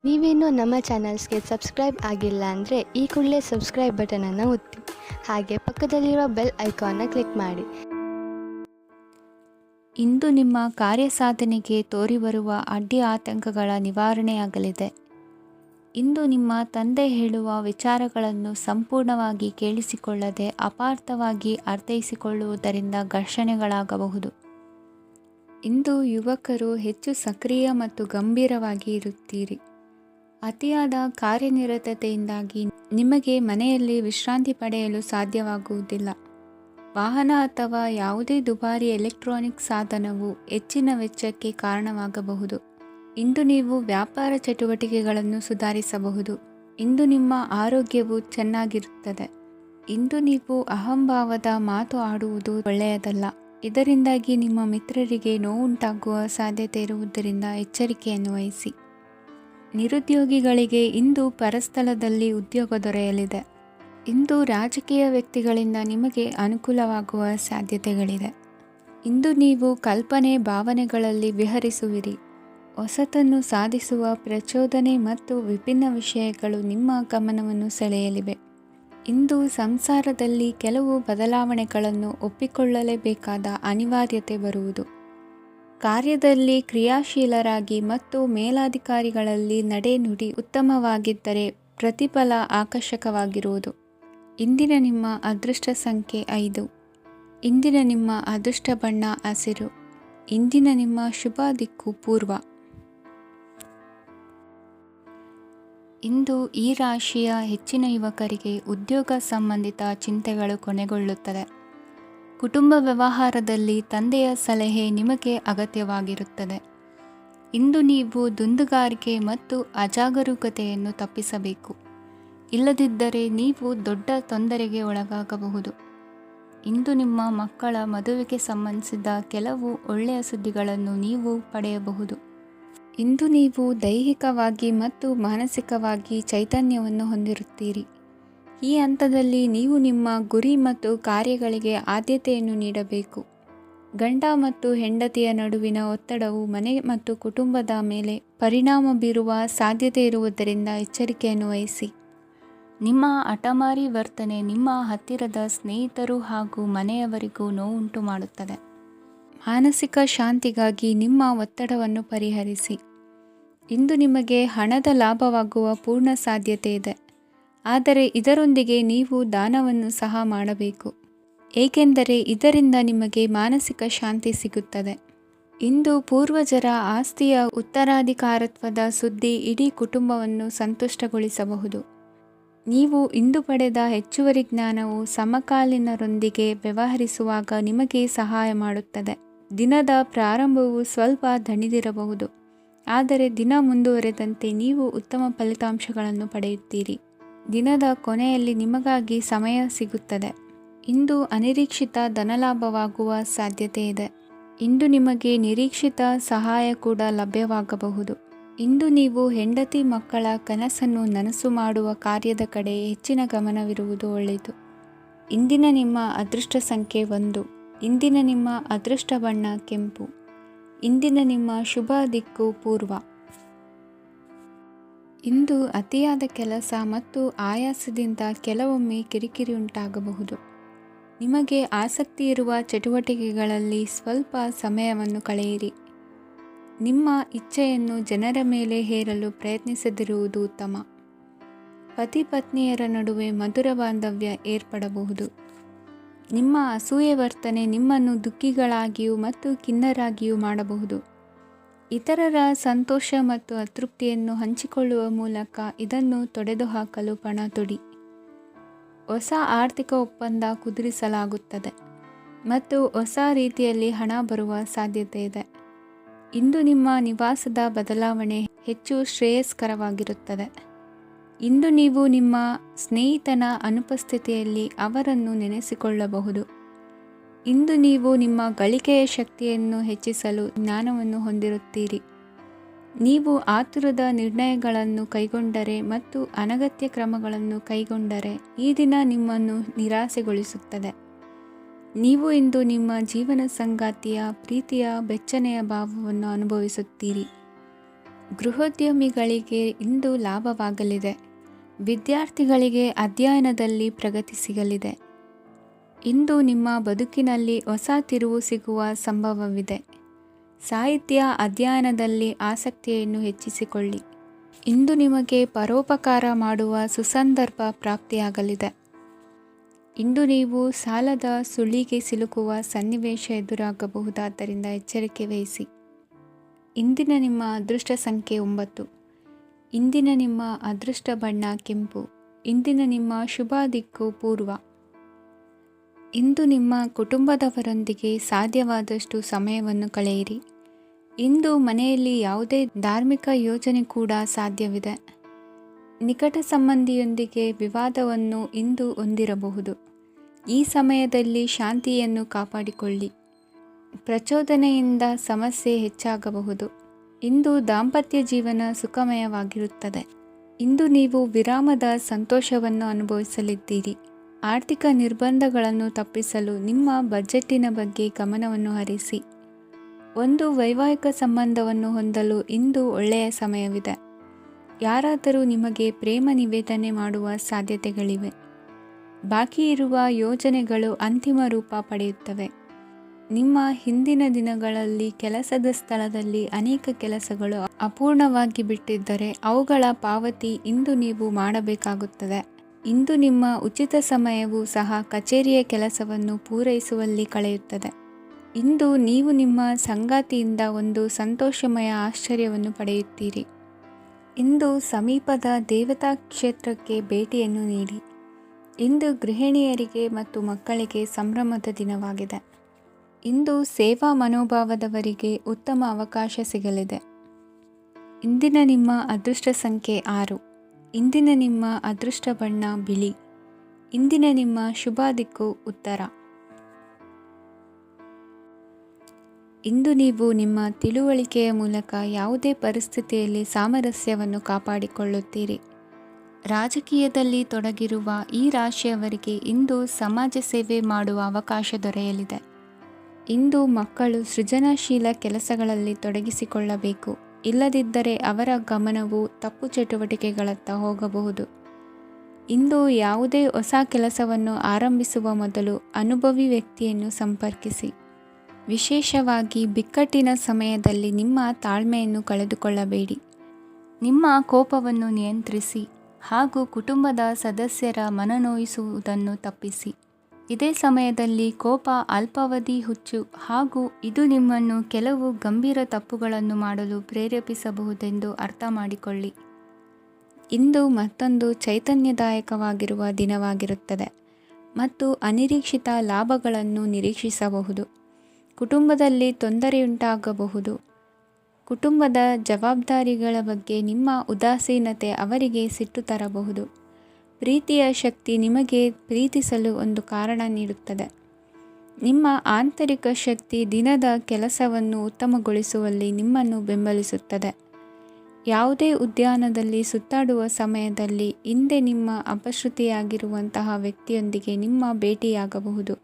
ನೀವೇನೂ ನಮ್ಮ ಚಾನಲ್ಸ್ಗೆ ಸಬ್ಸ್ಕ್ರೈಬ್ ಆಗಿಲ್ಲ ಅಂದರೆ ಈ ಕೂಡಲೇ ಸಬ್ಸ್ಕ್ರೈಬ್ ಬಟನನ್ನು ಒತ್ತಿ, ಹಾಗೆ ಪಕ್ಕದಲ್ಲಿರುವ ಬೆಲ್ ಐಕಾನ್ನ ಕ್ಲಿಕ್ ಮಾಡಿ. ಇಂದು ನಿಮ್ಮ ಕಾರ್ಯಸಾಧನೆಗೆ ತೋರಿಬರುವ ಅಡ್ಡಿ ಆತಂಕಗಳ ನಿವಾರಣೆಯಾಗಲಿದೆ. ಇಂದು ನಿಮ್ಮ ತಂದೆ ಹೇಳುವ ವಿಚಾರಗಳನ್ನು ಸಂಪೂರ್ಣವಾಗಿ ಕೇಳಿಸಿಕೊಳ್ಳದೆ ಅಪಾರ್ಥವಾಗಿ ಅರ್ಥೈಸಿಕೊಳ್ಳುವುದರಿಂದ ಘರ್ಷಣೆಗಳಾಗಬಹುದು. ಇಂದು ಯುವಕರು ಹೆಚ್ಚು ಸಕ್ರಿಯ ಮತ್ತು ಗಂಭೀರವಾಗಿ ಇರುತ್ತೀರಿ. ಅತಿಯಾದ ಕಾರ್ಯನಿರತತೆಯಿಂದಾಗಿ ನಿಮಗೆ ಮನೆಯಲ್ಲಿ ವಿಶ್ರಾಂತಿ ಪಡೆಯಲು ಸಾಧ್ಯವಾಗುವುದಿಲ್ಲ. ವಾಹನ ಅಥವಾ ಯಾವುದೇ ದುಬಾರಿ ಎಲೆಕ್ಟ್ರಾನಿಕ್ ಸಾಧನವು ಹೆಚ್ಚಿನ ವೆಚ್ಚಕ್ಕೆ ಕಾರಣವಾಗಬಹುದು. ಇಂದು ನೀವು ವ್ಯಾಪಾರ ಚಟುವಟಿಕೆಗಳನ್ನು ಸುಧಾರಿಸಬಹುದು. ಇಂದು ನಿಮ್ಮ ಆರೋಗ್ಯವು ಚೆನ್ನಾಗಿರುತ್ತದೆ. ಇಂದು ನೀವು ಅಹಂಭಾವದ ಮಾತು ಆಡುವುದು ಒಳ್ಳೆಯದಲ್ಲ. ಇದರಿಂದಾಗಿ ನಿಮ್ಮ ಮಿತ್ರರಿಗೆ ನೋವುಂಟಾಗುವ ಸಾಧ್ಯತೆ ಇರುವುದರಿಂದ ಎಚ್ಚರಿಕೆಯನ್ನು ವಹಿಸಿ. ನಿರುದ್ಯೋಗಿಗಳಿಗೆ ಇಂದು ಪರಸ್ಥಳದಲ್ಲಿ ಉದ್ಯೋಗ ದೊರೆಯಲಿದೆ. ಇಂದು ರಾಜಕೀಯ ವ್ಯಕ್ತಿಗಳಿಂದ ನಿಮಗೆ ಅನುಕೂಲವಾಗುವ ಸಾಧ್ಯತೆಗಳಿದೆ. ಇಂದು ನೀವು ಕಲ್ಪನೆ ಭಾವನೆಗಳಲ್ಲಿ ವಿಹರಿಸುವಿರಿ. ಹೊಸತನ್ನು ಸಾಧಿಸುವ ಪ್ರಚೋದನೆ ಮತ್ತು ವಿಭಿನ್ನ ವಿಷಯಗಳು ನಿಮ್ಮ ಗಮನವನ್ನು ಸೆಳೆಯಲಿವೆ. ಇಂದು ಸಂಸಾರದಲ್ಲಿ ಕೆಲವು ಬದಲಾವಣೆಗಳನ್ನು ಒಪ್ಪಿಕೊಳ್ಳಲೇಬೇಕಾದ ಅನಿವಾರ್ಯತೆ ಬರುವುದು. ಕಾರ್ಯದಲ್ಲಿ ಕ್ರಿಯಾಶೀಲರಾಗಿ ಮತ್ತು ಮೇಲಾಧಿಕಾರಿಗಳಲ್ಲಿ ನಡೆನುಡಿ ಉತ್ತಮವಾಗಿದ್ದರೆ ಪ್ರತಿಫಲ ಆಕರ್ಷಕವಾಗಿರುವುದು. ಇಂದಿನ ನಿಮ್ಮ ಅದೃಷ್ಟ ಸಂಖ್ಯೆ 5. ಇಂದಿನ ನಿಮ್ಮ ಅದೃಷ್ಟ ಬಣ್ಣ ಹಸಿರು. ಇಂದಿನ ನಿಮ್ಮ ಶುಭ ದಿಕ್ಕು ಪೂರ್ವ. ಇಂದು ಈ ರಾಶಿಯ ಹೆಚ್ಚಿನ ಯುವಕರಿಗೆ ಉದ್ಯೋಗ ಸಂಬಂಧಿತ ಚಿಂತೆಗಳು ಕೊನೆಗೊಳ್ಳುತ್ತದೆ. ಕುಟುಂಬ ವ್ಯವಹಾರದಲ್ಲಿ ತಂದೆಯ ಸಲಹೆ ನಿಮಗೆ ಅಗತ್ಯವಾಗಿರುತ್ತದೆ. ಇಂದು ನೀವು ದುಂದುಗಾರಿಕೆ ಮತ್ತು ಅಜಾಗರೂಕತೆಯನ್ನು ತಪ್ಪಿಸಬೇಕು. ಇಲ್ಲದಿದ್ದರೆ ನೀವು ದೊಡ್ಡ ತೊಂದರೆಗೆ ಒಳಗಾಗಬಹುದು. ಇಂದು ನಿಮ್ಮ ಮಕ್ಕಳ ಮದುವೆಗೆ ಸಂಬಂಧಿಸಿದ ಕೆಲವು ಒಳ್ಳೆಯ ಸುದ್ದಿಗಳನ್ನು ನೀವು ಪಡೆಯಬಹುದು. ಇಂದು ನೀವು ದೈಹಿಕವಾಗಿ ಮತ್ತು ಮಾನಸಿಕವಾಗಿ ಚೈತನ್ಯವನ್ನು ಹೊಂದಿರುತ್ತೀರಿ. ಈ ಹಂತದಲ್ಲಿ ನೀವು ನಿಮ್ಮ ಗುರಿ ಮತ್ತು ಕಾರ್ಯಗಳಿಗೆ ಆದ್ಯತೆಯನ್ನು ನೀಡಬೇಕು. ಗಂಡ ಮತ್ತು ಹೆಂಡತಿಯ ನಡುವಿನ ಒತ್ತಡವು ಮನೆ ಮತ್ತು ಕುಟುಂಬದ ಮೇಲೆ ಪರಿಣಾಮ ಬೀರುವ ಸಾಧ್ಯತೆ ಇರುವುದರಿಂದ ಎಚ್ಚರಿಕೆಯನ್ನು ವಹಿಸಿ. ನಿಮ್ಮ ಹಠಮಾರಿ ವರ್ತನೆ ನಿಮ್ಮ ಹತ್ತಿರದ ಸ್ನೇಹಿತರು ಹಾಗೂ ಮನೆಯವರಿಗೂ ನೋವುಂಟು ಮಾಡುತ್ತದೆ. ಮಾನಸಿಕ ಶಾಂತಿಗಾಗಿ ನಿಮ್ಮ ಒತ್ತಡವನ್ನು ಪರಿಹರಿಸಿ. ಇಂದು ನಿಮಗೆ ಹಣದ ಲಾಭವಾಗುವ ಪೂರ್ಣ ಸಾಧ್ಯತೆ ಇದೆ. ಆದರೆ ಇದರೊಂದಿಗೆ ನೀವು ದಾನವನ್ನು ಸಹ ಮಾಡಬೇಕು, ಏಕೆಂದರೆ ಇದರಿಂದ ನಿಮಗೆ ಮಾನಸಿಕ ಶಾಂತಿ ಸಿಗುತ್ತದೆ. ಇಂದು ಪೂರ್ವಜರ ಆಸ್ತಿಯ ಉತ್ತರಾಧಿಕಾರತ್ವದ ಸುದ್ದಿ ಇಡೀ ಕುಟುಂಬವನ್ನು ಸಂತುಷ್ಟಗೊಳಿಸಬಹುದು. ನೀವು ಇಂದು ಪಡೆದ ಹೆಚ್ಚುವರಿ ಜ್ಞಾನವು ಸಮಕಾಲೀನರೊಂದಿಗೆ ವ್ಯವಹರಿಸುವಾಗ ನಿಮಗೆ ಸಹಾಯ ಮಾಡುತ್ತದೆ. ದಿನದ ಪ್ರಾರಂಭವು ಸ್ವಲ್ಪ ದಣಿದಿರಬಹುದು, ಆದರೆ ದಿನ ಮುಂದುವರೆದಂತೆ ನೀವು ಉತ್ತಮ ಫಲಿತಾಂಶಗಳನ್ನು ಪಡೆಯುತ್ತೀರಿ. ದಿನದ ಕೊನೆಯಲ್ಲಿ ನಿಮಗಾಗಿ ಸಮಯ ಸಿಗುತ್ತದೆ. ಇಂದು ಅನಿರೀಕ್ಷಿತ ಧನಲಾಭವಾಗುವ ಸಾಧ್ಯತೆ ಇದೆ. ಇಂದು ನಿಮಗೆ ನಿರೀಕ್ಷಿತ ಸಹಾಯ ಕೂಡ ಲಭ್ಯವಾಗಬಹುದು. ಇಂದು ನೀವು ಹೆಂಡತಿ ಮಕ್ಕಳ ಕನಸನ್ನು ನನಸು ಮಾಡುವ ಕಾರ್ಯದ ಕಡೆ ಹೆಚ್ಚಿನ ಗಮನವಿರುವುದು ಒಳ್ಳೆಯದು. ಇಂದಿನ ನಿಮ್ಮ ಅದೃಷ್ಟ ಸಂಖ್ಯೆ 1. ಇಂದಿನ ನಿಮ್ಮ ಅದೃಷ್ಟ ಬಣ್ಣ ಕೆಂಪು. ಇಂದಿನ ನಿಮ್ಮ ಶುಭ ದಿಕ್ಕು ಪೂರ್ವ. ಇಂದು ಅತಿಯಾದ ಕೆಲಸ ಮತ್ತು ಆಯಾಸದಿಂದ ಕೆಲವೊಮ್ಮೆ ಕಿರಿಕಿರಿ ಉಂಟಾಗಬಹುದು. ನಿಮಗೆ ಆಸಕ್ತಿ ಇರುವ ಚಟುವಟಿಕೆಗಳಲ್ಲಿ ಸ್ವಲ್ಪ ಸಮಯವನ್ನು ಕಳೆಯಿರಿ. ನಿಮ್ಮ ಇಚ್ಛೆಯನ್ನು ಜನರ ಮೇಲೆ ಹೇರಲು ಪ್ರಯತ್ನಿಸದಿರುವುದು ಉತ್ತಮ. ಪತಿ ಪತ್ನಿಯರ ನಡುವೆ ಮಧುರ ಬಾಂಧವ್ಯ ಏರ್ಪಡಬಹುದು. ನಿಮ್ಮ ಅಸೂಯೆ ವರ್ತನೆ ನಿಮ್ಮನ್ನು ದುಃಖಿಗಳಾಗಿಯೂ ಮತ್ತು ಖಿನ್ನರಾಗಿಯೂ ಮಾಡಬಹುದು. ಇತರರ ಸಂತೋಷ ಮತ್ತು ಅತೃಪ್ತಿಯನ್ನು ಹಂಚಿಕೊಳ್ಳುವ ಮೂಲಕ ಇದನ್ನು ತೊಡೆದುಹಾಕಲು ಪಣ ತೊಡಿ. ಹೊಸ ಆರ್ಥಿಕ ಒಪ್ಪಂದ ಕುದುರಿಸಲಾಗುತ್ತದೆ ಮತ್ತು ಹೊಸ ರೀತಿಯಲ್ಲಿ ಹಣ ಬರುವ ಸಾಧ್ಯತೆ ಇದೆ. ಇಂದು ನಿಮ್ಮ ನಿವಾಸದ ಬದಲಾವಣೆ ಹೆಚ್ಚು ಶ್ರೇಯಸ್ಕರವಾಗಿರುತ್ತದೆ. ಇಂದು ನೀವು ನಿಮ್ಮ ಸ್ನೇಹಿತನ ಅನುಪಸ್ಥಿತಿಯಲ್ಲಿ ಅವರನ್ನು ನೆನೆಸಿಕೊಳ್ಳಬಹುದು. ಇಂದು ನೀವು ನಿಮ್ಮ ಗಳಿಕೆಯ ಶಕ್ತಿಯನ್ನು ಹೆಚ್ಚಿಸಲು ಜ್ಞಾನವನ್ನು ಹೊಂದಿರುತ್ತೀರಿ. ನೀವು ಆತುರದ ನಿರ್ಣಯಗಳನ್ನು ಕೈಗೊಂಡರೆ ಮತ್ತು ಅನಗತ್ಯ ಕ್ರಮಗಳನ್ನು ಕೈಗೊಂಡರೆ ಈ ದಿನ ನಿಮ್ಮನ್ನು ನಿರಾಸೆಗೊಳಿಸುತ್ತದೆ. ನೀವು ಇಂದು ನಿಮ್ಮ ಜೀವನ ಸಂಗಾತಿಯ ಪ್ರೀತಿಯ ಬೆಚ್ಚನೆಯ ಭಾವವನ್ನು ಅನುಭವಿಸುತ್ತೀರಿ. ಗೃಹೋದ್ಯಮಿಗಳಿಗೆ ಇಂದು ಲಾಭವಾಗಲಿದೆ. ವಿದ್ಯಾರ್ಥಿಗಳಿಗೆ ಅಧ್ಯಯನದಲ್ಲಿ ಪ್ರಗತಿ ಸಿಗಲಿದೆ. ಇಂದು ನಿಮ್ಮ ಬದುಕಿನಲ್ಲಿ ಹೊಸ ತಿರುವು ಸಿಗುವ ಸಂಭವವಿದೆ. ಸಾಹಿತ್ಯ ಅಧ್ಯಯನದಲ್ಲಿ ಆಸಕ್ತಿಯನ್ನು ಹೆಚ್ಚಿಸಿಕೊಳ್ಳಿ. ಇಂದು ನಿಮಗೆ ಪರೋಪಕಾರ ಮಾಡುವ ಸುಸಂದರ್ಭ ಪ್ರಾಪ್ತಿಯಾಗಲಿದೆ. ಇಂದು ನೀವು ಸಾಲದ ಸುಳಿಗೆ ಸಿಲುಕುವ ಸನ್ನಿವೇಶ ಎದುರಾಗಬಹುದಾದ್ದರಿಂದ ಎಚ್ಚರಿಕೆ ವಹಿಸಿ. ಇಂದಿನ ನಿಮ್ಮ ಅದೃಷ್ಟ ಸಂಖ್ಯೆ 9. ಇಂದಿನ ನಿಮ್ಮ ಅದೃಷ್ಟ ಬಣ್ಣ ಕೆಂಪು. ಇಂದಿನ ನಿಮ್ಮ ಶುಭ ದಿಕ್ಕು ಪೂರ್ವ. ಇಂದು ನಿಮ್ಮ ಕುಟುಂಬದವರೊಂದಿಗೆ ಸಾಧ್ಯವಾದಷ್ಟು ಸಮಯವನ್ನು ಕಳೆಯಿರಿ. ಇಂದು ಮನೆಯಲ್ಲಿ ಯಾವುದೇ ಧಾರ್ಮಿಕ ಯೋಜನೆ ಕೂಡ ಸಾಧ್ಯವಿದೆ. ನಿಕಟ ಸಂಬಂಧಿಯೊಂದಿಗೆ ವಿವಾದವನ್ನು ಇಂದು ಹೊಂದಿರಬಹುದು. ಈ ಸಮಯದಲ್ಲಿ ಶಾಂತಿಯನ್ನು ಕಾಪಾಡಿಕೊಳ್ಳಿ. ಪ್ರಚೋದನೆಯಿಂದ ಸಮಸ್ಯೆ ಹೆಚ್ಚಾಗಬಹುದು. ಇಂದು ದಾಂಪತ್ಯ ಜೀವನ ಸುಖಮಯವಾಗಿರುತ್ತದೆ. ಇಂದು ನೀವು ವಿರಾಮದ ಸಂತೋಷವನ್ನು ಅನುಭವಿಸಲಿದ್ದೀರಿ. ಆರ್ಥಿಕ ನಿರ್ಬಂಧಗಳನ್ನು ತಪ್ಪಿಸಲು ನಿಮ್ಮ ಬಜೆಟ್ಟಿನ ಬಗ್ಗೆ ಗಮನವನ್ನು ಹರಿಸಿ. ಒಂದು ವೈವಾಹಿಕ ಸಂಬಂಧವನ್ನು ಹೊಂದಲು ಇಂದು ಒಳ್ಳೆಯ ಸಮಯವಿದೆ. ಯಾರಾದರೂ ನಿಮಗೆ ಪ್ರೇಮ ನಿವೇದನೆ ಮಾಡುವ ಸಾಧ್ಯತೆಗಳಿವೆ. ಬಾಕಿ ಇರುವ ಯೋಜನೆಗಳು ಅಂತಿಮ ರೂಪ ಪಡೆಯುತ್ತವೆ. ನಿಮ್ಮ ಹಿಂದಿನ ದಿನಗಳಲ್ಲಿ ಕೆಲಸದ ಸ್ಥಳದಲ್ಲಿ ಅನೇಕ ಕೆಲಸಗಳು ಅಪೂರ್ಣವಾಗಿ ಬಿಟ್ಟಿದ್ದರೆ ಅವುಗಳ ಪಾವತಿ ಇಂದು ನೀವು ಮಾಡಬೇಕಾಗುತ್ತದೆ. ಇಂದು ನಿಮ್ಮ ಉಚಿತ ಸಮಯವೂ ಸಹ ಕಚೇರಿಯ ಕೆಲಸವನ್ನು ಪೂರೈಸುವಲ್ಲಿ ಕಳೆಯುತ್ತದೆ. ಇಂದು ನೀವು ನಿಮ್ಮ ಸಂಗಾತಿಯಿಂದ ಒಂದು ಸಂತೋಷಮಯ ಆಶ್ಚರ್ಯವನ್ನು ಪಡೆಯುತ್ತೀರಿ. ಇಂದು ಸಮೀಪದ ದೇವತಾ ಕ್ಷೇತ್ರಕ್ಕೆ ಭೇಟಿಯನ್ನು ನೀಡಿ. ಇಂದು ಗೃಹಿಣಿಯರಿಗೆ ಮತ್ತು ಮಕ್ಕಳಿಗೆ ಸಂಭ್ರಮದ ದಿನವಾಗಿದೆ. ಇಂದು ಸೇವಾ ಮನೋಭಾವದವರಿಗೆ ಉತ್ತಮ ಅವಕಾಶ ಸಿಗಲಿದೆ. ಇಂದಿನ ನಿಮ್ಮ ಅದೃಷ್ಟ ಸಂಖ್ಯೆ 6. ಇಂದಿನ ನಿಮ್ಮ ಅದೃಷ್ಟ ಬಣ್ಣ ಬಿಳಿ. ಇಂದಿನ ನಿಮ್ಮ ಶುಭ ದಿಕ್ಕು ಉತ್ತರ. ಇಂದು ನೀವು ನಿಮ್ಮ ತಿಳುವಳಿಕೆಯ ಮೂಲಕ ಯಾವುದೇ ಪರಿಸ್ಥಿತಿಯಲ್ಲಿ ಸಾಮರಸ್ಯವನ್ನು ಕಾಪಾಡಿಕೊಳ್ಳುತ್ತೀರಿ. ರಾಜಕೀಯದಲ್ಲಿ ತೊಡಗಿರುವ ಈ ರಾಶಿಯವರಿಗೆ ಇಂದು ಸಮಾಜ ಸೇವೆ ಮಾಡುವ ಅವಕಾಶ ದೊರೆಯಲಿದೆ. ಇಂದು ಮಕ್ಕಳು ಸೃಜನಶೀಲ ಕೆಲಸಗಳಲ್ಲಿ ತೊಡಗಿಸಿಕೊಳ್ಳಬೇಕು. ಇಲ್ಲದಿದ್ದರೆ ಅವರ ಗಮನವು ತಪ್ಪು ಚಟುವಟಿಕೆಗಳತ್ತ ಹೋಗಬಹುದು. ಇಂದು ಯಾವುದೇ ಹೊಸ ಕೆಲಸವನ್ನು ಆರಂಭಿಸುವ ಮೊದಲು ಅನುಭವಿ ವ್ಯಕ್ತಿಯನ್ನು ಸಂಪರ್ಕಿಸಿ. ವಿಶೇಷವಾಗಿ ಬಿಕ್ಕಟ್ಟಿನ ಸಮಯದಲ್ಲಿ ನಿಮ್ಮ ತಾಳ್ಮೆಯನ್ನು ಕಳೆದುಕೊಳ್ಳಬೇಡಿ. ನಿಮ್ಮ ಕೋಪವನ್ನು ನಿಯಂತ್ರಿಸಿ ಹಾಗೂ ಕುಟುಂಬದ ಸದಸ್ಯರ ಮನನೋಯಿಸುವುದನ್ನು ತಪ್ಪಿಸಿ. ಇದೇ ಸಮಯದಲ್ಲಿ ಕೋಪ ಅಲ್ಪಾವಧಿ ಹುಚ್ಚು ಹಾಗೂ ಇದು ನಿಮ್ಮನ್ನು ಕೆಲವು ಗಂಭೀರ ತಪ್ಪುಗಳನ್ನು ಮಾಡಲು ಪ್ರೇರೇಪಿಸಬಹುದೆಂದು ಅರ್ಥ ಮಾಡಿಕೊಳ್ಳಿ. ಇಂದು ಮತ್ತೊಂದು ಚೈತನ್ಯದಾಯಕವಾಗಿರುವ ದಿನವಾಗಿರುತ್ತದೆ ಮತ್ತು ಅನಿರೀಕ್ಷಿತ ಲಾಭಗಳನ್ನು ನಿರೀಕ್ಷಿಸಬಹುದು. ಕುಟುಂಬದಲ್ಲಿ ತೊಂದರೆಯುಂಟಾಗಬಹುದು. ಕುಟುಂಬದ ಜವಾಬ್ದಾರಿಗಳ ಬಗ್ಗೆ ನಿಮ್ಮ ಉದಾಸೀನತೆ ಅವರಿಗೆ ಸಿಟ್ಟು ತರಬಹುದು. ಪ್ರೀತಿಯ ಶಕ್ತಿ ನಿಮಗೆ ಪ್ರೀತಿಸಲು ಒಂದು ಕಾರಣ ನೀಡುತ್ತದೆ. ನಿಮ್ಮ ಆಂತರಿಕ ಶಕ್ತಿ ದಿನದ ಕೆಲಸವನ್ನು ಉತ್ತಮಗೊಳಿಸುವಲ್ಲಿ ನಿಮ್ಮನ್ನು ಬೆಂಬಲಿಸುತ್ತದೆ. ಯಾವುದೇ ಉದ್ಯಾನದಲ್ಲಿ ಸುತ್ತಾಡುವ ಸಮಯದಲ್ಲಿ ಹಿಂದೆ ನಿಮ್ಮ ಅಪಶ್ರುತಿಯಾಗಿರುವಂತಹ ವ್ಯಕ್ತಿಯೊಂದಿಗೆ ನಿಮ್ಮ ಭೇಟಿಯಾಗಬಹುದು.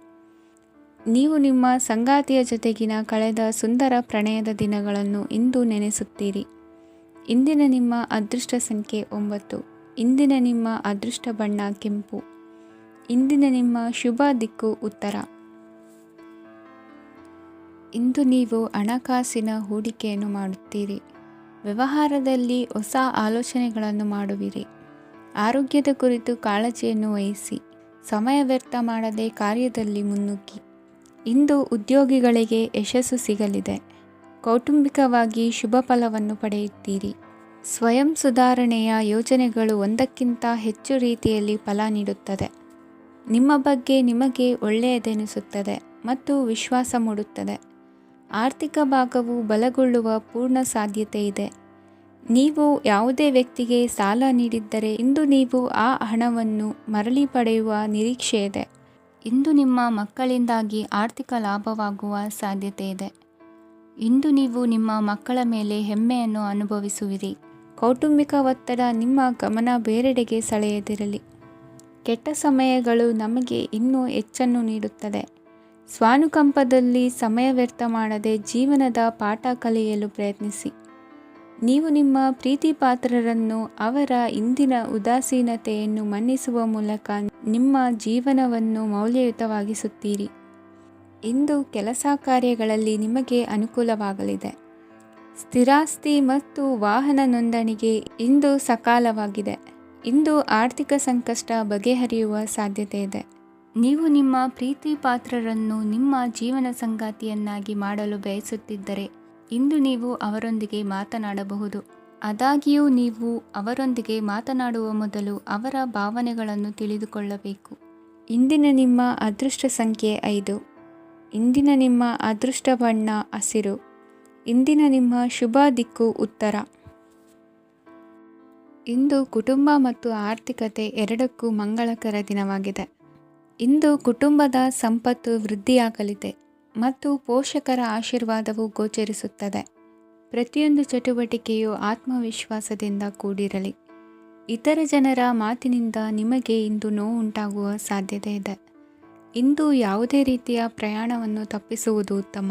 ನೀವು ನಿಮ್ಮ ಸಂಗಾತಿಯ ಜೊತೆಗಿನ ಕಳೆದ ಸುಂದರ ಪ್ರಣಯದ ದಿನಗಳನ್ನು ಇಂದು ನೆನೆಸುತ್ತೀರಿ. ಇಂದಿನ ನಿಮ್ಮ ಅದೃಷ್ಟ ಸಂಖ್ಯೆ 9. ಇಂದಿನ ನಿಮ್ಮ ಅದೃಷ್ಟ ಬಣ್ಣ ಕೆಂಪು. ಇಂದಿನ ನಿಮ್ಮ ಶುಭ ದಿಕ್ಕು ಉತ್ತರ. ಇಂದು ನೀವು ಹಣಕಾಸಿನ ಹೂಡಿಕೆಯನ್ನು ಮಾಡುತ್ತೀರಿ. ವ್ಯವಹಾರದಲ್ಲಿ ಹೊಸ ಆಲೋಚನೆಗಳನ್ನು ಮಾಡುವಿರಿ. ಆರೋಗ್ಯದ ಕುರಿತು ಕಾಳಜಿಯನ್ನು ವಹಿಸಿ. ಸಮಯ ವ್ಯರ್ಥ ಮಾಡದೆ ಕಾರ್ಯದಲ್ಲಿ ಮುನ್ನುಗ್ಗಿ. ಇಂದು ಉದ್ಯೋಗಿಗಳಿಗೆ ಯಶಸ್ಸು ಸಿಗಲಿದೆ. ಕೌಟುಂಬಿಕವಾಗಿ ಶುಭ ಫಲವನ್ನು ಪಡೆಯುತ್ತೀರಿ. ಸ್ವಯಂ ಸುಧಾರಣೆಯ ಯೋಜನೆಗಳು ಒಂದಕ್ಕಿಂತ ಹೆಚ್ಚು ರೀತಿಯಲ್ಲಿ ಫಲ ನೀಡುತ್ತದೆ. ನಿಮ್ಮ ಬಗ್ಗೆ ನಿಮಗೆ ಒಳ್ಳೆಯದೆನಿಸುತ್ತದೆ ಮತ್ತು ವಿಶ್ವಾಸ ಮೂಡುತ್ತದೆ. ಆರ್ಥಿಕ ಭಾಗವು ಬಲಗೊಳ್ಳುವ ಪೂರ್ಣ ಸಾಧ್ಯತೆ ಇದೆ. ನೀವು ಯಾವುದೇ ವ್ಯಕ್ತಿಗೆ ಸಾಲ ನೀಡಿದ್ದರೆ ಇಂದು ನೀವು ಆ ಹಣವನ್ನು ಮರಳಿ ಪಡೆಯುವ ನಿರೀಕ್ಷೆ ಇದೆ. ಇಂದು ನಿಮ್ಮ ಮಕ್ಕಳಿಂದಾಗಿ ಆರ್ಥಿಕ ಲಾಭವಾಗುವ ಸಾಧ್ಯತೆ ಇದೆ. ಇಂದು ನೀವು ನಿಮ್ಮ ಮಕ್ಕಳ ಮೇಲೆ ಹೆಮ್ಮೆಯನ್ನು ಅನುಭವಿಸುವಿರಿ. ಕೌಟುಂಬಿಕ ಒತ್ತಡ ನಿಮ್ಮ ಗಮನ ಬೇರೆಡೆಗೆ ಸೆಳೆಯದಿರಲಿ. ಕೆಟ್ಟ ಸಮಯಗಳು ನಮಗೆ ಇನ್ನೂ ಹೆಚ್ಚನ್ನು ನೀಡುತ್ತದೆ. ಸ್ವಾನುಕಂಪದಲ್ಲಿ ಸಮಯ ವ್ಯರ್ಥ ಮಾಡದೆ ಜೀವನದ ಪಾಠ ಕಲಿಯಲು ಪ್ರಯತ್ನಿಸಿ. ನೀವು ನಿಮ್ಮ ಪ್ರೀತಿ ಪಾತ್ರರನ್ನು ಅವರ ಇಂದಿನ ಉದಾಸೀನತೆಯನ್ನು ಮನ್ನಿಸುವ ಮೂಲಕ ನಿಮ್ಮ ಜೀವನವನ್ನು ಮೌಲ್ಯಯುತವಾಗಿಸುತ್ತೀರಿ. ಇಂದು ಕೆಲಸ ಕಾರ್ಯಗಳಲ್ಲಿ ನಿಮಗೆ ಅನುಕೂಲವಾಗಲಿದೆ. ಸ್ಥಿರಾಸ್ತಿ ಮತ್ತು ವಾಹನ ನೋಂದಣಿಗೆ ಇಂದು ಸಕಾಲವಾಗಿದೆ. ಇಂದು ಆರ್ಥಿಕ ಸಂಕಷ್ಟ ಬಗೆಹರಿಯುವ ಸಾಧ್ಯತೆ ಇದೆ. ನೀವು ನಿಮ್ಮ ಪ್ರೀತಿ ಪಾತ್ರರನ್ನು ನಿಮ್ಮ ಜೀವನ ಸಂಗಾತಿಯನ್ನಾಗಿ ಮಾಡಲು ಬಯಸುತ್ತಿದ್ದರೆ ಇಂದು ನೀವು ಅವರೊಂದಿಗೆ ಮಾತನಾಡಬಹುದು. ಆದಾಗ್ಯೂ ನೀವು ಅವರೊಂದಿಗೆ ಮಾತನಾಡುವ ಮೊದಲು ಅವರ ಭಾವನೆಗಳನ್ನು ತಿಳಿದುಕೊಳ್ಳಬೇಕು. ಇಂದಿನ ನಿಮ್ಮ ಅದೃಷ್ಟ ಸಂಖ್ಯೆ 5. ಇಂದಿನ ನಿಮ್ಮ ಅದೃಷ್ಟ ಬಣ್ಣ ಹಸಿರು. ಇಂದಿನ ನಿಮ್ಮ ಶುಭ ದಿಕ್ಕು ಉತ್ತರ. ಇಂದು ಕುಟುಂಬ ಮತ್ತು ಆರ್ಥಿಕತೆ ಎರಡಕ್ಕೂ ಮಂಗಳಕರ ದಿನವಾಗಿದೆ. ಇಂದು ಕುಟುಂಬದ ಸಂಪತ್ತು ವೃದ್ಧಿಯಾಗಲಿದೆ ಮತ್ತು ಪೋಷಕರ ಆಶೀರ್ವಾದವು ಗೋಚರಿಸುತ್ತದೆ. ಪ್ರತಿಯೊಂದು ಚಟುವಟಿಕೆಯು ಆತ್ಮವಿಶ್ವಾಸದಿಂದ ಕೂಡಿರಲಿ. ಇತರ ಜನರ ಮಾತಿನಿಂದ ನಿಮಗೆ ಇಂದು ನೋವು ಉಂಟಾಗುವ ಸಾಧ್ಯತೆ ಇದೆ. ಇಂದು ಯಾವುದೇ ರೀತಿಯ ಪ್ರಯಾಣವನ್ನು ತಪ್ಪಿಸುವುದು ಉತ್ತಮ.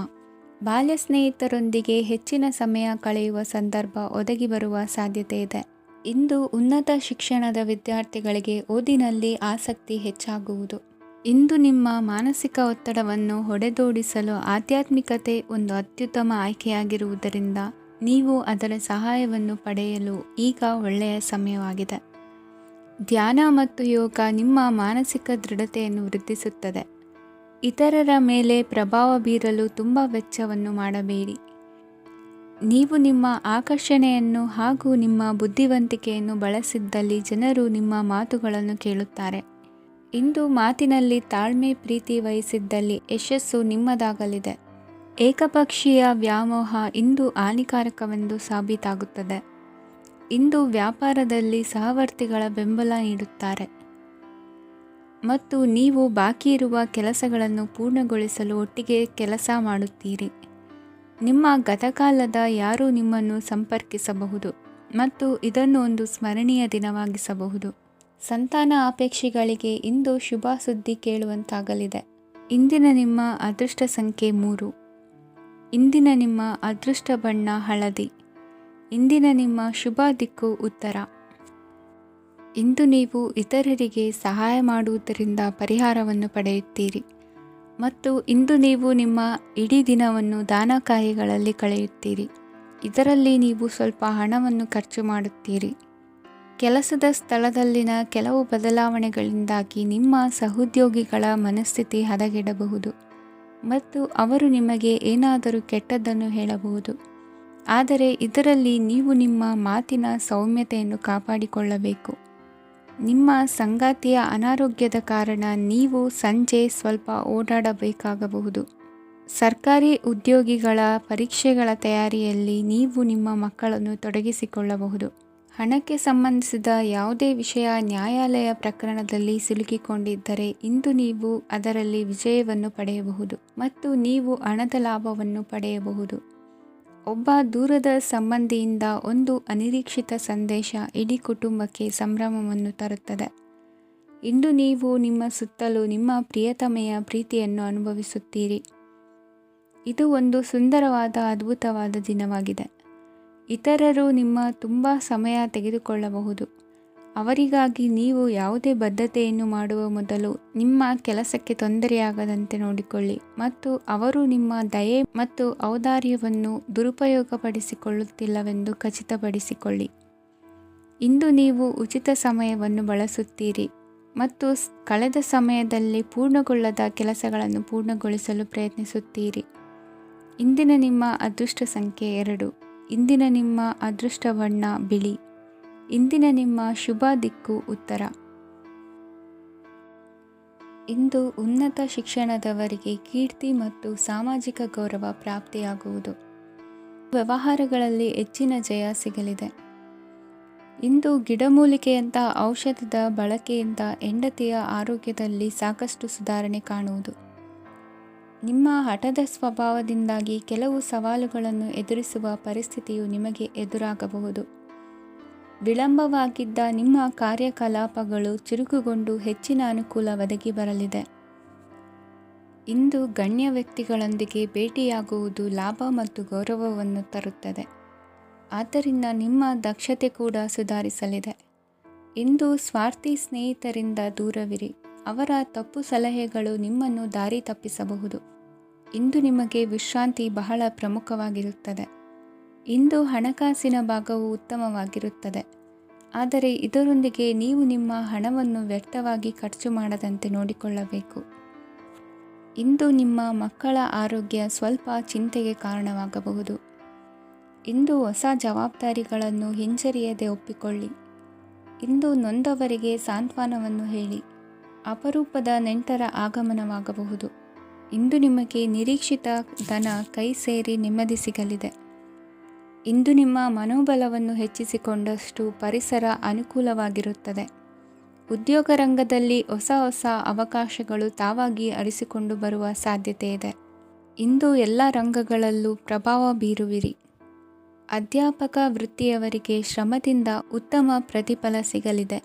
ಬಾಲ್ಯ ಸ್ನೇಹಿತರೊಂದಿಗೆ ಹೆಚ್ಚಿನ ಸಮಯ ಕಳೆಯುವ ಸಂದರ್ಭ ಒದಗಿ ಬರುವ ಸಾಧ್ಯತೆ ಇದೆ. ಇಂದು ಉನ್ನತ ಶಿಕ್ಷಣದ ವಿದ್ಯಾರ್ಥಿಗಳಿಗೆ ಓದಿನಲ್ಲಿ ಆಸಕ್ತಿ ಹೆಚ್ಚಾಗುವುದು. ಇಂದು ನಿಮ್ಮ ಮಾನಸಿಕ ಒತ್ತಡವನ್ನು ಹೊಡೆದೋಡಿಸಲು ಆಧ್ಯಾತ್ಮಿಕತೆ ಒಂದು ಅತ್ಯುತ್ತಮ ಆಯ್ಕೆಯಾಗಿರುವುದರಿಂದ ನೀವು ಅದರ ಸಹಾಯವನ್ನು ಪಡೆಯಲು ಈಗ ಒಳ್ಳೆಯ ಸಮಯವಾಗಿದೆ. ಧ್ಯಾನ ಮತ್ತು ಯೋಗ ನಿಮ್ಮ ಮಾನಸಿಕ ದೃಢತೆಯನ್ನು ವೃದ್ಧಿಸುತ್ತದೆ. ಇತರರ ಮೇಲೆ ಪ್ರಭಾವ ಬೀರಲು ತುಂಬ ವೆಚ್ಚವನ್ನು ಮಾಡಬೇಡಿ. ನೀವು ನಿಮ್ಮ ಆಕರ್ಷಣೆಯನ್ನು ಹಾಗೂ ನಿಮ್ಮ ಬುದ್ಧಿವಂತಿಕೆಯನ್ನು ಬಳಸಿದ್ದಲ್ಲಿ ಜನರು ನಿಮ್ಮ ಮಾತುಗಳನ್ನು ಕೇಳುತ್ತಾರೆ. ಇಂದು ಮಾತಿನಲ್ಲಿ ತಾಳ್ಮೆ ಪ್ರೀತಿ ವಹಿಸಿದ್ದಲ್ಲಿ ಯಶಸ್ಸು ನಿಮ್ಮದಾಗಲಿದೆ. ಏಕಪಕ್ಷೀಯ ವ್ಯಾಮೋಹ ಇಂದು ಹಾನಿಕಾರಕವೆಂದು ಸಾಬೀತಾಗುತ್ತದೆ. ಇಂದು ವ್ಯಾಪಾರದಲ್ಲಿ ಸಹವರ್ತಿಗಳ ಬೆಂಬಲ ನೀಡುತ್ತಾರೆ ಮತ್ತು ನೀವು ಬಾಕಿ ಇರುವ ಕೆಲಸಗಳನ್ನು ಪೂರ್ಣಗೊಳಿಸಲು ಒಟ್ಟಿಗೆ ಕೆಲಸ ಮಾಡುತ್ತೀರಿ. ನಿಮ್ಮ ಗತಕಾಲದ ಯಾರೂ ನಿಮ್ಮನ್ನು ಸಂಪರ್ಕಿಸಬಹುದು ಮತ್ತು ಇದನ್ನು ಒಂದು ಸ್ಮರಣೀಯ ದಿನವಾಗಿಸಬಹುದು. ಸಂತಾನ ಅಪೇಕ್ಷಿಗಳಿಗೆ ಇಂದು ಶುಭ ಸುದ್ದಿ ಕೇಳುವಂತಾಗಲಿದೆ. ಇಂದಿನ ನಿಮ್ಮ ಅದೃಷ್ಟ ಸಂಖ್ಯೆ 3. ಇಂದಿನ ನಿಮ್ಮ ಅದೃಷ್ಟ ಬಣ್ಣ ಹಳದಿ. ಇಂದಿನ ನಿಮ್ಮ ಶುಭ ದಿಕ್ಕು ಉತ್ತರ. ಇಂದು ನೀವು ಇತರರಿಗೆ ಸಹಾಯ ಮಾಡುವುದರಿಂದ ಪರಿಹಾರವನ್ನು ಪಡೆಯುತ್ತೀರಿ ಮತ್ತು ಇಂದು ನೀವು ನಿಮ್ಮ ಇಡೀ ದಿನವನ್ನು ದಾನ ಕಾರ್ಯಗಳಲ್ಲಿ ಕಳೆಯುತ್ತೀರಿ. ಇದರಲ್ಲಿ ನೀವು ಸ್ವಲ್ಪ ಹಣವನ್ನು ಖರ್ಚು ಮಾಡುತ್ತೀರಿ. ಕೆಲಸದ ಸ್ಥಳದಲ್ಲಿನ ಕೆಲವು ಬದಲಾವಣೆಗಳಿಂದಾಗಿ ನಿಮ್ಮ ಸಹೋದ್ಯೋಗಿಗಳ ಮನಸ್ಥಿತಿ ಹದಗೆಡಬಹುದು ಮತ್ತು ಅವರು ನಿಮಗೆ ಏನಾದರೂ ಕೆಟ್ಟದ್ದನ್ನು ಹೇಳಬಹುದು. ಆದರೆ ಇದರಲ್ಲಿ ನೀವು ನಿಮ್ಮ ಮಾತಿನ ಸೌಮ್ಯತೆಯನ್ನು ಕಾಪಾಡಿಕೊಳ್ಳಬೇಕು. ನಿಮ್ಮ ಸಂಗಾತಿಯ ಅನಾರೋಗ್ಯದ ಕಾರಣ ನೀವು ಸಂಜೆ ಸ್ವಲ್ಪ ಓಡಾಡಬೇಕಾಗಬಹುದು. ಸರ್ಕಾರಿ ಉದ್ಯೋಗಿಗಳ ಪರೀಕ್ಷೆಗಳ ತಯಾರಿಯಲ್ಲಿ ನೀವು ನಿಮ್ಮ ಮಕ್ಕಳನ್ನು ತೊಡಗಿಸಿಕೊಳ್ಳಬಹುದು. ಹಣಕ್ಕೆ ಸಂಬಂಧಿಸಿದ ಯಾವುದೇ ವಿಷಯ ನ್ಯಾಯಾಲಯ ಪ್ರಕರಣದಲ್ಲಿ ಸಿಲುಕಿಕೊಂಡಿದ್ದರೆ ಇಂದು ನೀವು ಅದರಲ್ಲಿ ವಿಜಯವನ್ನು ಪಡೆಯಬಹುದು ಮತ್ತು ನೀವು ಹಣದ ಲಾಭವನ್ನು ಪಡೆಯಬಹುದು. ಒಬ್ಬ ದೂರದ ಸಂಬಂಧಿಯಿಂದ ಒಂದು ಅನಿರೀಕ್ಷಿತ ಸಂದೇಶ ಇಡೀ ಕುಟುಂಬಕ್ಕೆ ಸಂಭ್ರಮವನ್ನು ತರುತ್ತದೆ. ಇಂದು ನೀವು ನಿಮ್ಮ ಸುತ್ತಲೂ ನಿಮ್ಮ ಪ್ರಿಯತಮೆಯ ಪ್ರೀತಿಯನ್ನು ಅನುಭವಿಸುತ್ತೀರಿ. ಇದು ಒಂದು ಸುಂದರವಾದ ಅದ್ಭುತವಾದ ದಿನವಾಗಿದೆ. ಇತರರು ನಿಮ್ಮ ತುಂಬ ಸಮಯ ತೆಗೆದುಕೊಳ್ಳಬಹುದು. ಅವರಿಗಾಗಿ ನೀವು ಯಾವುದೇ ಬದ್ಧತೆಯನ್ನು ಮಾಡುವ ಮೊದಲು ನಿಮ್ಮ ಕೆಲಸಕ್ಕೆ ತೊಂದರೆಯಾಗದಂತೆ ನೋಡಿಕೊಳ್ಳಿ ಮತ್ತು ಅವರು ನಿಮ್ಮ ದಯೆ ಮತ್ತು ಔದಾರ್ಯವನ್ನು ದುರುಪಯೋಗಪಡಿಸಿಕೊಳ್ಳುತ್ತಿಲ್ಲವೆಂದು ಖಚಿತಪಡಿಸಿಕೊಳ್ಳಿ. ಇಂದು ನೀವು ಉಚಿತ ಸಮಯವನ್ನು ಬಳಸುತ್ತೀರಿ ಮತ್ತು ಕಳೆದ ಸಮಯದಲ್ಲಿ ಪೂರ್ಣಗೊಳ್ಳದ ಕೆಲಸಗಳನ್ನು ಪೂರ್ಣಗೊಳಿಸಲು ಪ್ರಯತ್ನಿಸುತ್ತೀರಿ. ಇಂದಿನ ನಿಮ್ಮ ಅದೃಷ್ಟ ಸಂಖ್ಯೆ 2. ಇಂದಿನ ನಿಮ್ಮ ಅದೃಷ್ಟ ಬಣ್ಣ ಬಿಳಿ. ಇಂದಿನ ನಿಮ್ಮ ಶುಭ ದಿಕ್ಕು ಉತ್ತರ. ಇಂದು ಉನ್ನತ ಶಿಕ್ಷಣದವರಿಗೆ ಕೀರ್ತಿ ಮತ್ತು ಸಾಮಾಜಿಕ ಗೌರವ ಪ್ರಾಪ್ತಿಯಾಗುವುದು. ವ್ಯವಹಾರಗಳಲ್ಲಿ ಹೆಚ್ಚಿನ ಜಯ ಸಿಗಲಿದೆ. ಇಂದು ಗಿಡಮೂಲಿಕೆಯಂಥ ಔಷಧದ ಬಳಕೆಯಿಂದ ಹೆಂಡತಿಯ ಆರೋಗ್ಯದಲ್ಲಿ ಸಾಕಷ್ಟು ಸುಧಾರಣೆ ಕಾಣುವುದು. ನಿಮ್ಮ ಹಠದ ಸ್ವಭಾವದಿಂದಾಗಿ ಕೆಲವು ಸವಾಲುಗಳನ್ನು ಎದುರಿಸುವ ಪರಿಸ್ಥಿತಿಯು ನಿಮಗೆ ಎದುರಾಗಬಹುದು. ವಿಳಂಬವಾಗಿದ್ದ ನಿಮ್ಮ ಕಾರ್ಯಕಲಾಪಗಳು ಚುರುಕುಗೊಂಡು ಹೆಚ್ಚಿನ ಅನುಕೂಲ ಒದಗಿ ಬರಲಿದೆ. ಇಂದು ಗಣ್ಯ ವ್ಯಕ್ತಿಗಳೊಂದಿಗೆ ಭೇಟಿಯಾಗುವುದು ಲಾಭ ಮತ್ತು ಗೌರವವನ್ನು ತರುತ್ತದೆ. ಆದ್ದರಿಂದ ನಿಮ್ಮ ದಕ್ಷತೆ ಕೂಡ ಸುಧಾರಿಸಲಿದೆ. ಇಂದು ಸ್ವಾರ್ಥಿ ಸ್ನೇಹಿತರಿಂದ ದೂರವಿರಿ. ಅವರ ತಪ್ಪು ಸಲಹೆಗಳು ನಿಮ್ಮನ್ನು ದಾರಿ ತಪ್ಪಿಸಬಹುದು. ಇಂದು ನಿಮಗೆ ವಿಶ್ರಾಂತಿ ಬಹಳ ಪ್ರಮುಖವಾಗಿರುತ್ತದೆ. ಇಂದು ಹಣಕಾಸಿನ ಭಾಗವು ಉತ್ತಮವಾಗಿರುತ್ತದೆ, ಆದರೆ ಇದರೊಂದಿಗೆ ನೀವು ನಿಮ್ಮ ಹಣವನ್ನು ವ್ಯರ್ಥವಾಗಿ ಖರ್ಚು ಮಾಡದಂತೆ ನೋಡಿಕೊಳ್ಳಬೇಕು. ಇಂದು ನಿಮ್ಮ ಮಕ್ಕಳ ಆರೋಗ್ಯ ಸ್ವಲ್ಪ ಚಿಂತೆಗೆ ಕಾರಣವಾಗಬಹುದು. ಇಂದು ಹೊಸ ಜವಾಬ್ದಾರಿಗಳನ್ನು ಹಿಂಜರಿಯದೆ ಒಪ್ಪಿಕೊಳ್ಳಿ. ಇಂದು ನೊಂದವರಿಗೆ ಸಾಂತ್ವನವನ್ನು ಹೇಳಿ. ಅಪರೂಪದ ನೆಂಟರ ಆಗಮನವಾಗಬಹುದು. ಇಂದು ನಿಮಗೆ ನಿರೀಕ್ಷಿತ ಧನ ಕೈ ಸೇರಿ ನೆಮ್ಮದಿ ಸಿಗಲಿದೆ. ಇಂದು ನಿಮ್ಮ ಮನೋಬಲವನ್ನು ಹೆಚ್ಚಿಸಿಕೊಂಡಷ್ಟು ಪರಿಸರ ಅನುಕೂಲವಾಗಿರುತ್ತದೆ. ಉದ್ಯೋಗ ರಂಗದಲ್ಲಿ ಹೊಸ ಹೊಸ ಅವಕಾಶಗಳು ತಾವಾಗಿ ಅರಿಸಿಕೊಂಡು ಬರುವ ಸಾಧ್ಯತೆ ಇದೆ. ಇಂದು ಎಲ್ಲ ರಂಗಗಳಲ್ಲೂ ಪ್ರಭಾವ ಬೀರುವಿರಿ. ಅಧ್ಯಾಪಕ ವೃತ್ತಿಯವರಿಗೆ ಶ್ರಮದಿಂದ ಉತ್ತಮ ಪ್ರತಿಫಲ ಸಿಗಲಿದೆ.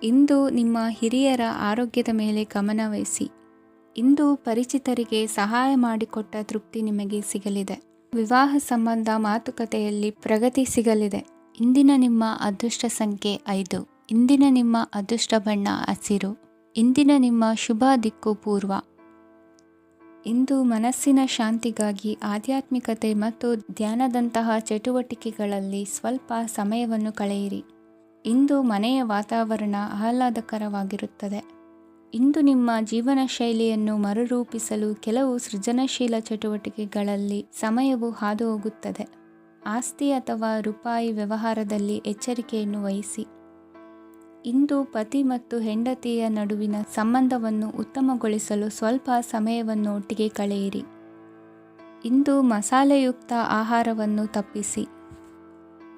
ಇಂದು ನಿಮ್ಮ ಹಿರಿಯರ ಆರೋಗ್ಯದ ಮೇಲೆ ಗಮನ ವಹಿಸಿ. ಇಂದು ಪರಿಚಿತರಿಗೆ ಸಹಾಯ ಮಾಡಿಕೊಟ್ಟ ತೃಪ್ತಿ ನಿಮಗೆ ಸಿಗಲಿದೆ. ವಿವಾಹ ಸಂಬಂಧ ಮಾತುಕತೆಯಲ್ಲಿ ಪ್ರಗತಿ ಸಿಗಲಿದೆ. ಇಂದಿನ ನಿಮ್ಮ ಅದೃಷ್ಟ ಸಂಖ್ಯೆ 5. ಇಂದಿನ ನಿಮ್ಮ ಅದೃಷ್ಟ ಬಣ್ಣ ಹಸಿರು. ಇಂದಿನ ನಿಮ್ಮ ಶುಭ ದಿಕ್ಕು ಪೂರ್ವ. ಇಂದು ಮನಸ್ಸಿನ ಶಾಂತಿಗಾಗಿ ಆಧ್ಯಾತ್ಮಿಕತೆ ಮತ್ತು ಧ್ಯಾನದಂತಹ ಚಟುವಟಿಕೆಗಳಲ್ಲಿ ಸ್ವಲ್ಪ ಸಮಯವನ್ನು ಕಳೆಯಿರಿ. ಇಂದು ಮನೆಯ ವಾತಾವರಣ ಆಹ್ಲಾದಕರವಾಗಿರುತ್ತದೆ. ಇಂದು ನಿಮ್ಮ ಜೀವನ ಶೈಲಿಯನ್ನು ಮರುರೂಪಿಸಲು ಕೆಲವು ಸೃಜನಶೀಲ ಚಟುವಟಿಕೆಗಳಲ್ಲಿ ಸಮಯವು ಹಾದುಹೋಗುತ್ತದೆ. ಆಸ್ತಿ ಅಥವಾ ರೂಪಾಯಿ ವ್ಯವಹಾರದಲ್ಲಿ ಎಚ್ಚರಿಕೆಯನ್ನು ವಹಿಸಿ. ಇಂದು ಪತಿ ಮತ್ತು ಹೆಂಡತಿಯ ನಡುವಿನ ಸಂಬಂಧವನ್ನು ಉತ್ತಮಗೊಳಿಸಲು ಸ್ವಲ್ಪ ಸಮಯವನ್ನು ಒಟ್ಟಿಗೆ ಕಳೆಯಿರಿ. ಇಂದು ಮಸಾಲೆಯುಕ್ತ ಆಹಾರವನ್ನು ತಪ್ಪಿಸಿ.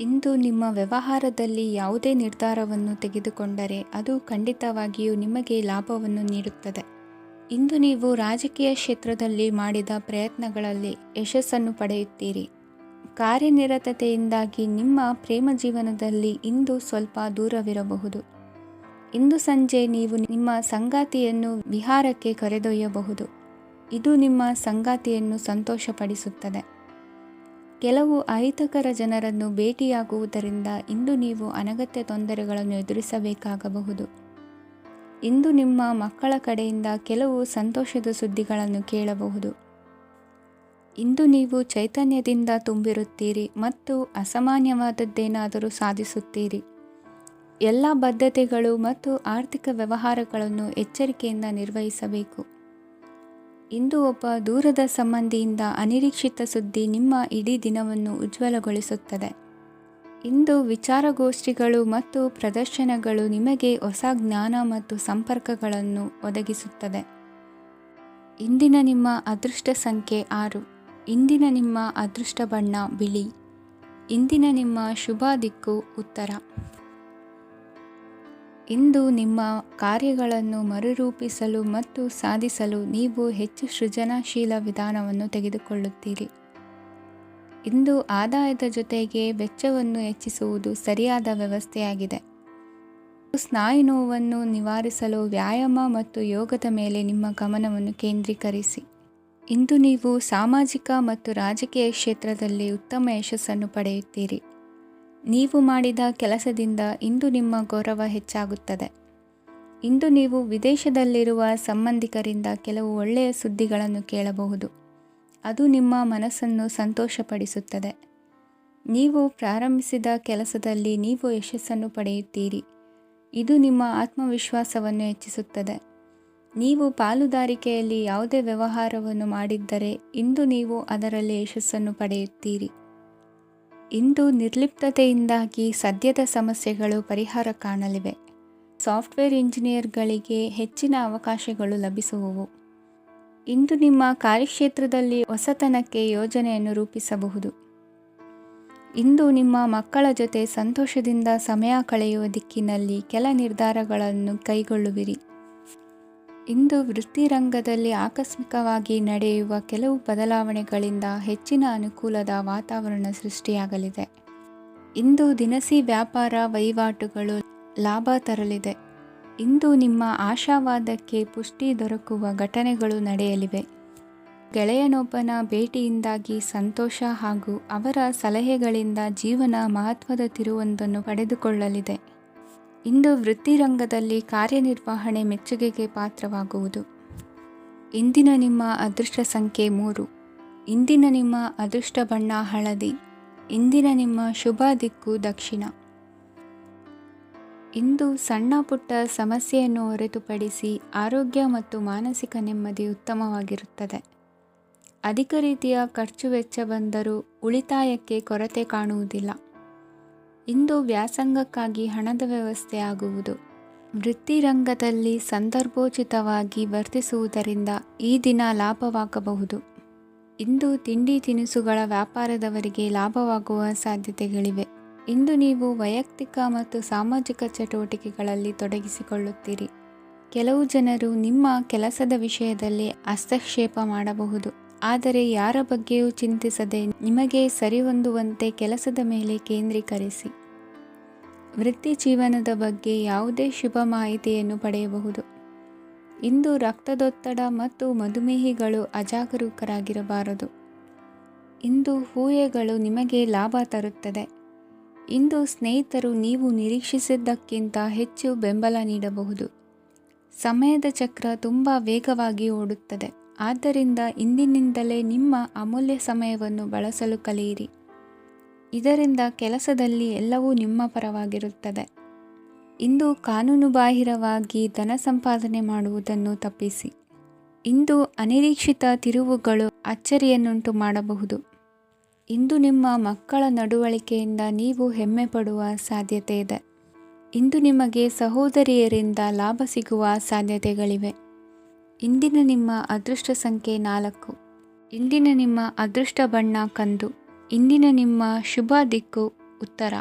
ಇಂದು ನಿಮ್ಮ ವ್ಯವಹಾರದಲ್ಲಿ ಯಾವುದೇ ನಿರ್ಧಾರವನ್ನು ತೆಗೆದುಕೊಂಡರೆ ಅದು ಖಂಡಿತವಾಗಿಯೂ ನಿಮಗೆ ಲಾಭವನ್ನು ನೀಡುತ್ತದೆ. ಇಂದು ನೀವು ರಾಜಕೀಯ ಕ್ಷೇತ್ರದಲ್ಲಿ ಮಾಡಿದ ಪ್ರಯತ್ನಗಳಲ್ಲಿ ಯಶಸ್ಸನ್ನು ಪಡೆಯುತ್ತೀರಿ. ಕಾರ್ಯನಿರತತೆಯಿಂದಾಗಿ ನಿಮ್ಮ ಪ್ರೇಮ ಜೀವನದಲ್ಲಿ ಇಂದು ಸ್ವಲ್ಪ ದೂರವಿರಬಹುದು. ಇಂದು ಸಂಜೆ ನೀವು ನಿಮ್ಮ ಸಂಗಾತಿಯನ್ನು ವಿಹಾರಕ್ಕೆ ಕರೆದೊಯ್ಯಬಹುದು. ಇದು ನಿಮ್ಮ ಸಂಗಾತಿಯನ್ನು ಸಂತೋಷಪಡಿಸುತ್ತದೆ. ಕೆಲವು ಅಹಿತಕರ ಜನರನ್ನು ಭೇಟಿಯಾಗುವುದರಿಂದ ಇಂದು ನೀವು ಅನಗತ್ಯ ತೊಂದರೆಗಳನ್ನು ಎದುರಿಸಬೇಕಾಗಬಹುದು. ಇಂದು ನಿಮ್ಮ ಮಕ್ಕಳ ಕಡೆಯಿಂದ ಕೆಲವು ಸಂತೋಷದ ಸುದ್ದಿಗಳನ್ನು ಕೇಳಬಹುದು. ಇಂದು ನೀವು ಚೈತನ್ಯದಿಂದ ತುಂಬಿರುತ್ತೀರಿ ಮತ್ತು ಅಸಾಮಾನ್ಯವಾದದ್ದೇನಾದರೂ ಸಾಧಿಸುತ್ತೀರಿ. ಎಲ್ಲ ಬದ್ಧತೆಗಳು ಮತ್ತು ಆರ್ಥಿಕ ವ್ಯವಹಾರಗಳನ್ನು ಎಚ್ಚರಿಕೆಯಿಂದ ನಿರ್ವಹಿಸಬೇಕು. ಇಂದು ಒಬ್ಬ ದೂರದ ಸಂಬಂಧಿಯಿಂದ ಅನಿರೀಕ್ಷಿತ ಸುದ್ದಿ ನಿಮ್ಮ ಇಡೀ ದಿನವನ್ನು ಉಜ್ವಲಗೊಳಿಸುತ್ತದೆ. ಇಂದು ವಿಚಾರಗೋಷ್ಠಿಗಳು ಮತ್ತು ಪ್ರದರ್ಶನಗಳು ನಿಮಗೆ ಹೊಸ ಜ್ಞಾನ ಮತ್ತು ಸಂಪರ್ಕಗಳನ್ನು ಒದಗಿಸುತ್ತದೆ. ಇಂದಿನ ನಿಮ್ಮ ಅದೃಷ್ಟ ಸಂಖ್ಯೆ 6. ಇಂದಿನ ನಿಮ್ಮ ಅದೃಷ್ಟ ಬಣ್ಣ ಬಿಳಿ. ಇಂದಿನ ನಿಮ್ಮ ಶುಭ ದಿಕ್ಕು ಉತ್ತರ. ಇಂದು ನಿಮ್ಮ ಕಾರ್ಯಗಳನ್ನು ಮರುರೂಪಿಸಲು ಮತ್ತು ಸಾಧಿಸಲು ನೀವು ಹೆಚ್ಚು ಸೃಜನಶೀಲ ವಿಧಾನವನ್ನು ತೆಗೆದುಕೊಳ್ಳುತ್ತೀರಿ. ಇಂದು ಆದಾಯದ ಜೊತೆಗೆ ವೆಚ್ಚವನ್ನು ಹೆಚ್ಚಿಸುವುದು ಸರಿಯಾದ ವ್ಯವಸ್ಥೆಯಾಗಿದೆ. ಸ್ನಾಯು ನೋವನ್ನು ನಿವಾರಿಸಲು ವ್ಯಾಯಾಮ ಮತ್ತು ಯೋಗದ ಮೇಲೆ ನಿಮ್ಮ ಗಮನವನ್ನು ಕೇಂದ್ರೀಕರಿಸಿ. ಇಂದು ನೀವು ಸಾಮಾಜಿಕ ಮತ್ತು ರಾಜಕೀಯ ಕ್ಷೇತ್ರದಲ್ಲಿ ಉತ್ತಮ ಯಶಸ್ಸನ್ನು ಪಡೆಯುತ್ತೀರಿ. ನೀವು ಮಾಡಿದ ಕೆಲಸದಿಂದ ಇಂದು ನಿಮ್ಮ ಗೌರವ ಹೆಚ್ಚಾಗುತ್ತದೆ. ಇಂದು ನೀವು ವಿದೇಶದಲ್ಲಿರುವ ಸಂಬಂಧಿಕರಿಂದ ಕೆಲವು ಒಳ್ಳೆಯ ಸುದ್ದಿಗಳನ್ನು ಕೇಳಬಹುದು. ಅದು ನಿಮ್ಮ ಮನಸ್ಸನ್ನು ಸಂತೋಷಪಡಿಸುತ್ತದೆ. ನೀವು ಪ್ರಾರಂಭಿಸಿದ ಕೆಲಸದಲ್ಲಿ ನೀವು ಯಶಸ್ಸನ್ನು ಪಡೆಯುತ್ತೀರಿ. ಇದು ನಿಮ್ಮ ಆತ್ಮವಿಶ್ವಾಸವನ್ನು ಹೆಚ್ಚಿಸುತ್ತದೆ. ನೀವು ಪಾಲುದಾರಿಕೆಯಲ್ಲಿ ಯಾವುದೇ ವ್ಯವಹಾರವನ್ನು ಮಾಡಿದ್ದರೆ ಇಂದು ನೀವು ಅದರಲ್ಲಿ ಯಶಸ್ಸನ್ನು ಪಡೆಯುತ್ತೀರಿ. ಇಂದು ನಿರ್ಲಿಪ್ತತೆಯಿಂದಾಗಿ ಸದ್ಯದ ಸಮಸ್ಯೆಗಳು ಪರಿಹಾರ ಕಾಣಲಿವೆ. ಸಾಫ್ಟ್ವೇರ್ ಇಂಜಿನಿಯರ್ಗಳಿಗೆ ಹೆಚ್ಚಿನ ಅವಕಾಶಗಳು ಲಭಿಸುವವು. ಇಂದು ನಿಮ್ಮ ಕಾರ್ಯಕ್ಷೇತ್ರದಲ್ಲಿ ಹೊಸತನಕ್ಕೆ ಯೋಜನೆಯನ್ನು ರೂಪಿಸಬಹುದು. ಇಂದು ನಿಮ್ಮ ಮಕ್ಕಳ ಜೊತೆ ಸಂತೋಷದಿಂದ ಸಮಯ ಕಳೆಯುವ ದಿಕ್ಕಿನಲ್ಲಿ ಕೆಲ ನಿರ್ಧಾರಗಳನ್ನು ಕೈಗೊಳ್ಳುವಿರಿ. ಇಂದು ವೃತ್ತಿರಂಗದಲ್ಲಿ ಆಕಸ್ಮಿಕವಾಗಿ ನಡೆಯುವ ಕೆಲವು ಬದಲಾವಣೆಗಳಿಂದ ಹೆಚ್ಚಿನ ಅನುಕೂಲದ ವಾತಾವರಣ ಸೃಷ್ಟಿಯಾಗಲಿದೆ. ಇಂದು ದಿನಸಿ ವ್ಯಾಪಾರ ವಹಿವಾಟುಗಳು ಲಾಭ ತರಲಿದೆ. ಇಂದು ನಿಮ್ಮ ಆಶಾವಾದಕ್ಕೆ ಪುಷ್ಟಿ ದೊರಕುವ ಘಟನೆಗಳು ನಡೆಯಲಿವೆ. ಗೆಳೆಯನೊಬ್ಬನ ಭೇಟಿಯಿಂದಾಗಿ ಸಂತೋಷ ಹಾಗೂ ಅವರ ಸಲಹೆಗಳಿಂದ ಜೀವನ ಮಹತ್ವದ ತಿರುವೊಂದನ್ನು ಪಡೆದುಕೊಳ್ಳಲಿದೆ. ಇಂದು ವೃತ್ತಿರಂಗದಲ್ಲಿ ಕಾರ್ಯನಿರ್ವಹಣೆ ಮೆಚ್ಚುಗೆಗೆ ಪಾತ್ರವಾಗುವುದು. ಇಂದಿನ ನಿಮ್ಮ ಅದೃಷ್ಟ ಸಂಖ್ಯೆ 3. ಇಂದಿನ ನಿಮ್ಮ ಅದೃಷ್ಟ ಬಣ್ಣ ಹಳದಿ. ಇಂದಿನ ನಿಮ್ಮ ಶುಭ ದಿಕ್ಕು ದಕ್ಷಿಣ. ಇಂದು ಸಣ್ಣ ಪುಟ್ಟ ಸಮಸ್ಯೆಯನ್ನು ಹೊರತುಪಡಿಸಿ ಆರೋಗ್ಯ ಮತ್ತು ಮಾನಸಿಕ ನೆಮ್ಮದಿ ಉತ್ತಮವಾಗಿರುತ್ತದೆ. ಅಧಿಕ ರೀತಿಯ ಖರ್ಚು ವೆಚ್ಚ ಬಂದರೂ ಉಳಿತಾಯಕ್ಕೆ ಕೊರತೆ ಕಾಣುವುದಿಲ್ಲ. ಇಂದು ವ್ಯಾಸಂಗಕ್ಕಾಗಿ ಹಣದ ವ್ಯವಸ್ಥೆ ಆಗುವುದು. ವೃತ್ತಿರಂಗದಲ್ಲಿ ಸಂದರ್ಭೋಚಿತವಾಗಿ ವರ್ತಿಸುವುದರಿಂದ ಈ ದಿನ ಲಾಭವಾಗಬಹುದು. ಇಂದು ತಿಂಡಿ ತಿನಿಸುಗಳ ವ್ಯಾಪಾರದವರಿಗೆ ಲಾಭವಾಗುವ ಸಾಧ್ಯತೆಗಳಿವೆ. ಇಂದು ನೀವು ವೈಯಕ್ತಿಕ ಮತ್ತು ಸಾಮಾಜಿಕ ಚಟುವಟಿಕೆಗಳಲ್ಲಿ ತೊಡಗಿಸಿಕೊಳ್ಳುತ್ತೀರಿ. ಕೆಲವು ಜನರು ನಿಮ್ಮ ಕೆಲಸದ ವಿಷಯದಲ್ಲಿ ಹಸ್ತಕ್ಷೇಪ ಮಾಡಬಹುದು, ಆದರೆ ಯಾರ ಬಗ್ಗೆಯೂ ಚಿಂತಿಸದೆ ನಿಮಗೆ ಸರಿಹೊಂದುವಂತೆ ಕೆಲಸದ ಮೇಲೆ ಕೇಂದ್ರೀಕರಿಸಿ. ವೃತ್ತಿ ಜೀವನದ ಬಗ್ಗೆ ಯಾವುದೇ ಶುಭ ಮಾಹಿತಿಯನ್ನು ಪಡೆಯಬಹುದು. ಇಂದು ರಕ್ತದೊತ್ತಡ ಮತ್ತು ಮಧುಮೇಹಿಗಳು ಅಜಾಗರೂಕರಾಗಿರಬಾರದು. ಇಂದು ಊಹೆಗಳು ನಿಮಗೆ ಲಾಭ ತರುತ್ತದೆ. ಇಂದು ಸ್ನೇಹಿತರು ನೀವು ನಿರೀಕ್ಷಿಸಿದ್ದಕ್ಕಿಂತ ಹೆಚ್ಚು ಬೆಂಬಲ ನೀಡಬಹುದು. ಸಮಯದ ಚಕ್ರ ತುಂಬ ವೇಗವಾಗಿ ಓಡುತ್ತದೆ. ಆದ್ದರಿಂದ ಇಂದಿನಿಂದಲೇ ನಿಮ್ಮ ಅಮೂಲ್ಯ ಸಮಯವನ್ನು ಬಳಸಲು ಕಲಿಯಿರಿ. ಇದರಿಂದ ಕೆಲಸದಲ್ಲಿ ಎಲ್ಲವೂ ನಿಮ್ಮ ಪರವಾಗಿರುತ್ತದೆ. ಇಂದು ಕಾನೂನುಬಾಹಿರವಾಗಿ ಧನ ಸಂಪಾದನೆ ಮಾಡುವುದನ್ನು ತಪ್ಪಿಸಿ. ಇಂದು ಅನಿರೀಕ್ಷಿತ ತಿರುವುಗಳು ಅಚ್ಚರಿಯನ್ನುಂಟು ಮಾಡಬಹುದು. ಇಂದು ನಿಮ್ಮ ಮಕ್ಕಳ ನಡವಳಿಕೆಯಿಂದ ನೀವು ಹೆಮ್ಮೆ ಪಡುವ ಸಾಧ್ಯತೆ ಇದೆ. ಇಂದು ನಿಮಗೆ ಸಹೋದರಿಯರಿಂದ ಲಾಭ ಸಿಗುವ ಸಾಧ್ಯತೆಗಳಿವೆ. ಇಂದಿನ ನಿಮ್ಮ ಅದೃಷ್ಟ ಸಂಖ್ಯೆ 4. ಇಂದಿನ ನಿಮ್ಮ ಅದೃಷ್ಟ ಬಣ್ಣ ಕಂದು. ಇಂದಿನ ನಿಮ್ಮ ಶುಭ ದಿಕ್ಕು ಉತ್ತರ.